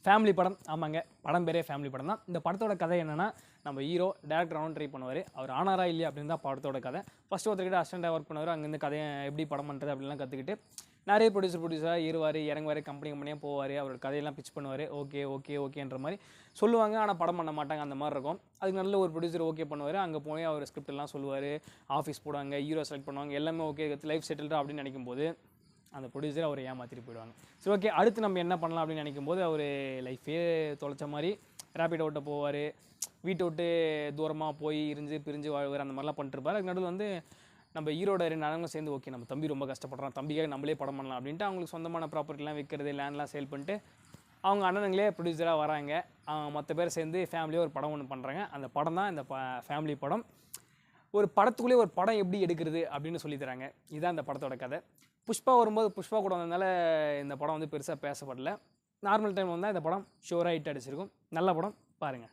Family படம். ஆமாங்க, படம் பேரே ஃபேமிலி படம் தான். இந்த படத்தோட கதை என்னென்னா, நம்ம ஹீரோ டேரக்டர் ஆகணும்னு ட்ரை பண்ணுவார். அவர் ஆனாரா இல்லையா அப்படின்னு தான் படத்தோட கதை. ஃபஸ்ட்டு ஒருத்தர்கிட்ட அசிஸ்டண்டாக ஒர்க் பண்ணுவார். அங்கேருந்து கதையை எப்படி படம் பண்ணுறது அப்படின்லாம் கற்றுக்கிட்டு நிறைய ப்ரொடியூசராக ஏறுவார், இறங்குவார், கம்பெனியாக போவார். அவரோட கதையெல்லாம் பிச் பண்ணுவார். ஓகேன்ற மாதிரி சொல்லுவாங்க. ஆனால் படம் பண்ண மாட்டாங்க. அந்த மாதிரி இருக்கும். அதுக்கு நல்ல ஒரு ப்ரொடியூசர் ஓகே பண்ணுவார். அங்கே போய் அவர் ஸ்கிரிப்ட் எல்லாம் சொல்லுவார். ஆஃபீஸ் போடுவாங்க, ஹீரோ செலக்ட் பண்ணுவாங்க. எல்லாமே ஓகே, லைஃப் செட்டில்டா அப்படின்னு நினைக்கும் போது அந்த ப்ரொடியூசர் அவரை ஏமாற்றிட்டு போயிடுவாங்க. சரி, ஓகே, அடுத்து நம்ம என்ன பண்ணலாம் அப்படின்னு நினைக்கும் போது அவர் லைஃபே தொலைச்ச மாதிரி ரேபிட் ஓட்ட போவார். வீட்டை விட்டு தூரமாக போய் பிரிஞ்சு வாழ்வார். அந்த மாதிரிலாம் பண்ணிட்டுருப்பார். அதுக்கு நடுவில் வந்து நம்ம ஹீரோட 2 அண்ணங்களும் சேர்ந்து ஓகே நம்ம தம்பி ரொம்ப கஷ்டப்படுறான், தம்பிக்காக நம்மளே படம் பண்ணலாம் அப்படின்ட்டு அவங்களுக்கு சொந்தமான ப்ராப்பர்ட்டிலாம் விற்கிறது, லேண்ட்லாம் சேல் பண்ணிட்டு அவங்க அண்ணனுங்களே ப்ரொடியூசராக வராங்க. மற்ற பேர் சேர்ந்து ஃபேமிலியாக ஒரு படம் ஒன்று பண்ணுறாங்க. அந்த படம் தான் இந்த ஃபேமிலி படம். ஒரு படத்துக்குள்ளே ஒரு படம் எப்படி எடுக்கிறது அப்படின்னு சொல்லி தராங்க. இதுதான் இந்த படத்தோட கதை. புஷ்பா வரும்போது புஷ்பா கூட வந்ததுனால இந்த படம் வந்து பெருசாக பேசப்படல. நார்மல் டைம் வந்தால் இந்த படம் ஷோராக ஹிட் அடிச்சிருக்கும். நல்ல படம், பாருங்கள்.